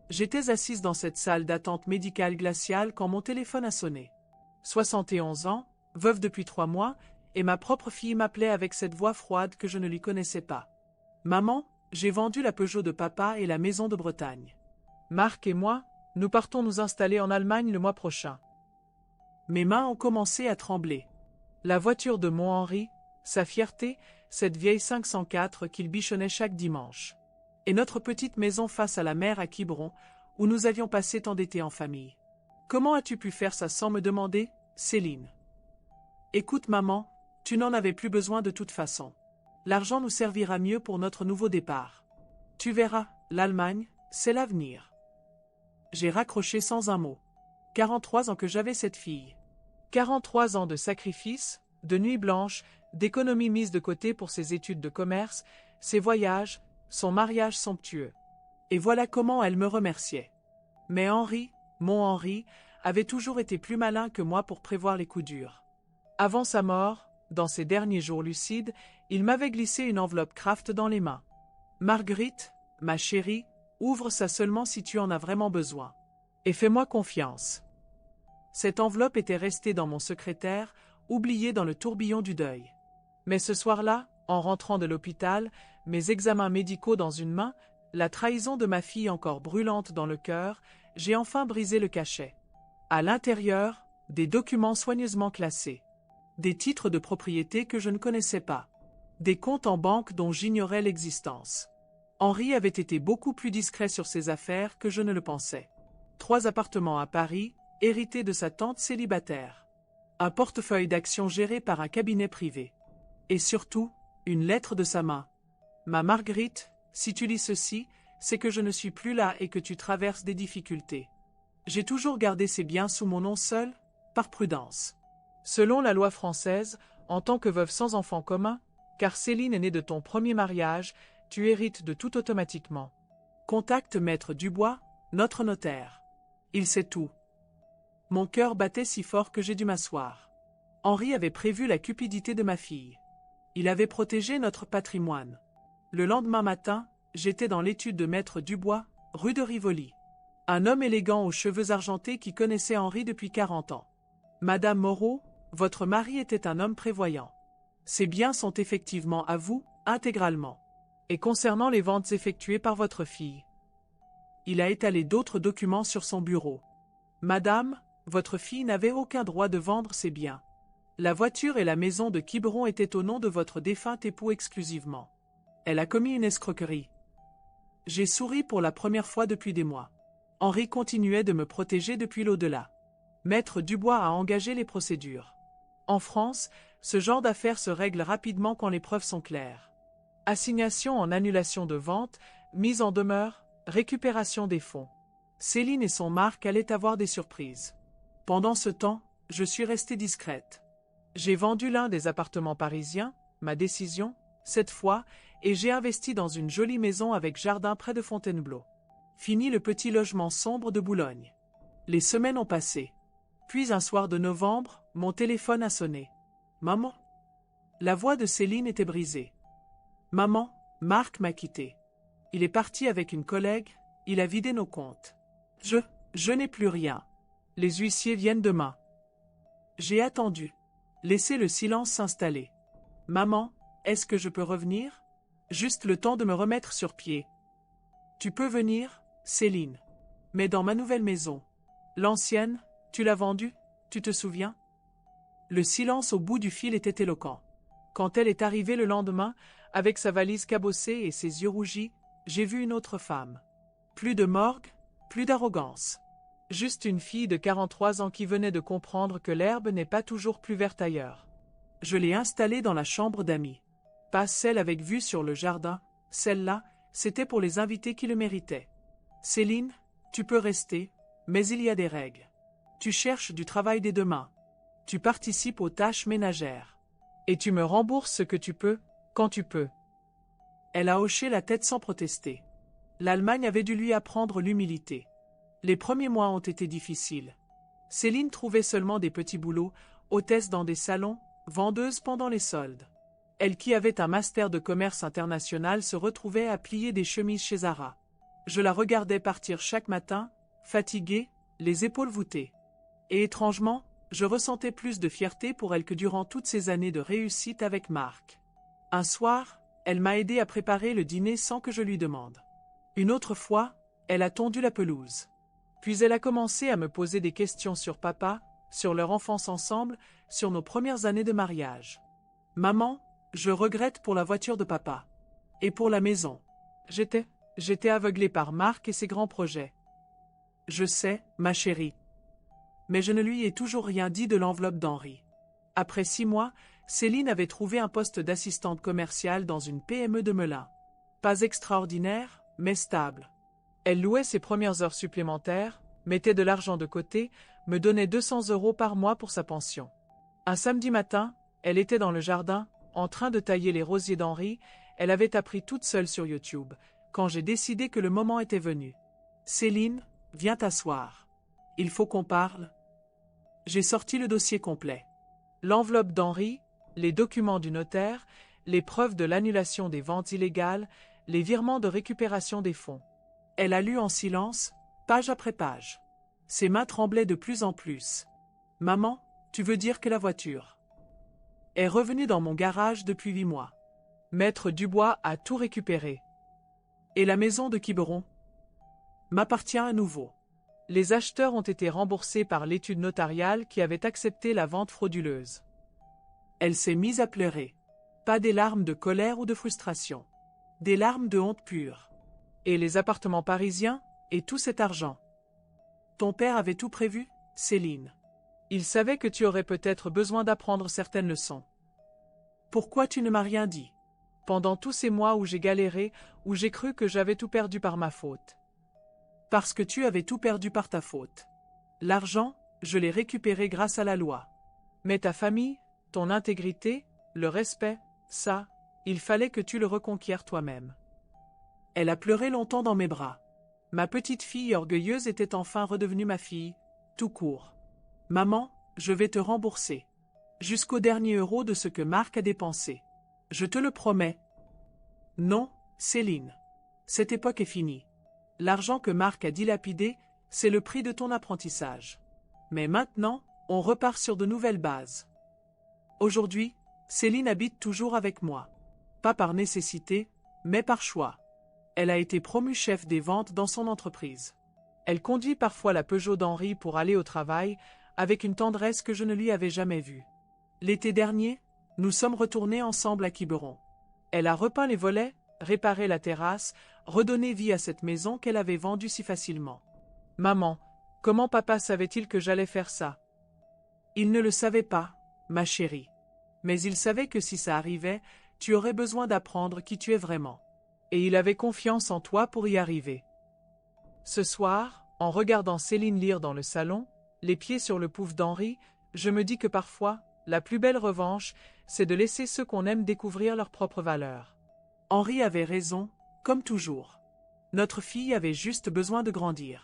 J'étais assise dans cette salle d'attente médicale glaciale quand mon téléphone a sonné. 71 ans, veuve depuis 3 mois, et ma propre fille m'appelait avec cette voix froide que je ne lui connaissais pas. Maman, j'ai vendu la Peugeot de papa et la maison de Bretagne. Marc et moi, nous partons nous installer en Allemagne le mois prochain. Mes mains ont commencé à trembler. La voiture de mon Henri, sa fierté, cette vieille 504 qu'il bichonnait chaque dimanche. Et notre petite maison face à la mer à Quiberon, où nous avions passé tant d'étés en famille. Comment as-tu pu faire ça sans me demander, Céline? Écoute maman, tu n'en avais plus besoin de toute façon. L'argent nous servira mieux pour notre nouveau départ. Tu verras, l'Allemagne, c'est l'avenir. J'ai raccroché sans un mot. 43 ans que j'avais cette fille. 43 ans de sacrifices, de nuits blanches, d'économies mises de côté pour ses études de commerce, ses voyages, son mariage somptueux. Et voilà comment elle me remerciait. Mais Henri, mon Henri, avait toujours été plus malin que moi pour prévoir les coups durs. Avant sa mort, dans ses derniers jours lucides, il m'avait glissé une enveloppe Kraft dans les mains. Marguerite, ma chérie, ouvre ça seulement si tu en as vraiment besoin. Et fais-moi confiance. Cette enveloppe était restée dans mon secrétaire, oubliée dans le tourbillon du deuil. Mais ce soir-là, en rentrant de l'hôpital, mes examens médicaux dans une main, la trahison de ma fille encore brûlante dans le cœur, j'ai enfin brisé le cachet. À l'intérieur, des documents soigneusement classés. Des titres de propriété que je ne connaissais pas. Des comptes en banque dont j'ignorais l'existence. Henri avait été beaucoup plus discret sur ses affaires que je ne le pensais. 3 appartements à Paris, hérités de sa tante célibataire. Un portefeuille d'actions géré par un cabinet privé. Et surtout, une lettre de sa main. Ma Marguerite, si tu lis ceci, c'est que je ne suis plus là et que tu traverses des difficultés. J'ai toujours gardé ces biens sous mon nom seul, par prudence. Selon la loi française, en tant que veuve sans enfant commun, car Céline est née de ton premier mariage, tu hérites de tout automatiquement. Contacte Maître Dubois, notre notaire. Il sait tout. Mon cœur battait si fort que j'ai dû m'asseoir. Henri avait prévu la cupidité de ma fille. Il avait protégé notre patrimoine. Le lendemain matin, j'étais dans l'étude de Maître Dubois, rue de Rivoli. Un homme élégant aux cheveux argentés qui connaissait Henri depuis 40 ans. Madame Moreau, votre mari était un homme prévoyant. Ses biens sont effectivement à vous, intégralement. Et concernant les ventes effectuées par votre fille. Il a étalé d'autres documents sur son bureau. Madame, votre fille n'avait aucun droit de vendre ses biens. La voiture et la maison de Quiberon étaient au nom de votre défunt époux exclusivement. Elle a commis une escroquerie. J'ai souri pour la première fois depuis des mois. Henri continuait de me protéger depuis l'au-delà. Maître Dubois a engagé les procédures. En France, ce genre d'affaires se règle rapidement quand les preuves sont claires. Assignation en annulation de vente, mise en demeure, récupération des fonds. Céline et son Marc allaient avoir des surprises. Pendant ce temps, je suis restée discrète. J'ai vendu l'un des appartements parisiens, ma décision, cette fois, et j'ai investi dans une jolie maison avec jardin près de Fontainebleau. Fini le petit logement sombre de Boulogne. Les semaines ont passé. Puis un soir de novembre, mon téléphone a sonné. Maman. La voix de Céline était brisée. Maman, Marc m'a quitté. Il est parti avec une collègue, il a vidé nos comptes. Je n'ai plus rien. Les huissiers viennent demain. J'ai attendu. Laissez le silence s'installer. Maman, est-ce que je peux revenir? Juste le temps de me remettre sur pied. Tu peux venir, Céline. Mais dans ma nouvelle maison. L'ancienne, tu l'as vendue, tu te souviens? Le silence au bout du fil était éloquent. Quand elle est arrivée le lendemain, avec sa valise cabossée et ses yeux rougis, j'ai vu une autre femme. Plus de morgue, plus d'arrogance. Juste une fille de 43 ans qui venait de comprendre que l'herbe n'est pas toujours plus verte ailleurs. Je l'ai installée dans la chambre d'amis. Pas celle avec vue sur le jardin, celle-là, c'était pour les invités qui le méritaient. Céline, tu peux rester, mais il y a des règles. Tu cherches du travail dès demain. Tu participes aux tâches ménagères. Et tu me rembourses ce que tu peux, quand tu peux. Elle a hoché la tête sans protester. L'Allemagne avait dû lui apprendre l'humilité. Les premiers mois ont été difficiles. Céline trouvait seulement des petits boulots, hôtesse dans des salons, vendeuse pendant les soldes. Elle qui avait un master de commerce international se retrouvait à plier des chemises chez Zara. Je la regardais partir chaque matin, fatiguée, les épaules voûtées. Et étrangement, je ressentais plus de fierté pour elle que durant toutes ces années de réussite avec Marc. Un soir, elle m'a aidé à préparer le dîner sans que je lui demande. Une autre fois, elle a tondu la pelouse. Puis elle a commencé à me poser des questions sur papa, sur leur enfance ensemble, sur nos premières années de mariage. Maman, je regrette pour la voiture de papa. Et pour la maison. J'étais aveuglée par Marc et ses grands projets. Je sais, ma chérie. Mais je ne lui ai toujours rien dit de l'enveloppe d'Henri. Après 6 mois, Céline avait trouvé un poste d'assistante commerciale dans une PME de Melun. Pas extraordinaire, mais stable. Elle louait ses premières heures supplémentaires, mettait de l'argent de côté, me donnait 200 € par mois pour sa pension. Un samedi matin, elle était dans le jardin, en train de tailler les rosiers d'Henri, elle avait appris toute seule sur YouTube, quand j'ai décidé que le moment était venu. « Céline, viens t'asseoir. Il faut qu'on parle. » J'ai sorti le dossier complet. L'enveloppe d'Henri, les documents du notaire, les preuves de l'annulation des ventes illégales, les virements de récupération des fonds. Elle a lu en silence, page après page. Ses mains tremblaient de plus en plus. « Maman, tu veux dire que la voiture est revenue dans mon garage depuis 8 mois. Maître Dubois a tout récupéré. Et la maison de Quiberon m'appartient à nouveau. Les acheteurs ont été remboursés par l'étude notariale qui avait accepté la vente frauduleuse. » Elle s'est mise à pleurer. Pas des larmes de colère ou de frustration. Des larmes de honte pure. Et les appartements parisiens, et tout cet argent. Ton père avait tout prévu, Céline. Il savait que tu aurais peut-être besoin d'apprendre certaines leçons. Pourquoi tu ne m'as rien dit? Pendant tous ces mois où j'ai galéré, où j'ai cru que j'avais tout perdu par ma faute. Parce que tu avais tout perdu par ta faute. L'argent, je l'ai récupéré grâce à la loi. Mais ta famille, ton intégrité, le respect, ça, il fallait que tu le reconquières toi-même. Elle a pleuré longtemps dans mes bras. Ma petite fille orgueilleuse était enfin redevenue ma fille, tout court. Maman, je vais te rembourser. Jusqu'au dernier euro de ce que Marc a dépensé. Je te le promets. Non, Céline. Cette époque est finie. L'argent que Marc a dilapidé, c'est le prix de ton apprentissage. Mais maintenant, on repart sur de nouvelles bases. Aujourd'hui, Céline habite toujours avec moi. Pas par nécessité, mais par choix. Elle a été promue chef des ventes dans son entreprise. Elle conduit parfois la Peugeot d'Henri pour aller au travail, avec une tendresse que je ne lui avais jamais vue. L'été dernier, nous sommes retournés ensemble à Quiberon. Elle a repeint les volets, réparé la terrasse, redonné vie à cette maison qu'elle avait vendue si facilement. Maman, comment papa savait-il que j'allais faire ça? Il ne le savait pas, ma chérie. Mais il savait que si ça arrivait, tu aurais besoin d'apprendre qui tu es vraiment. Et il avait confiance en toi pour y arriver. Ce soir, en regardant Céline lire dans le salon, les pieds sur le pouf d'Henri, je me dis que parfois, la plus belle revanche, c'est de laisser ceux qu'on aime découvrir leurs propres valeurs. Henri avait raison, comme toujours. Notre fille avait juste besoin de grandir.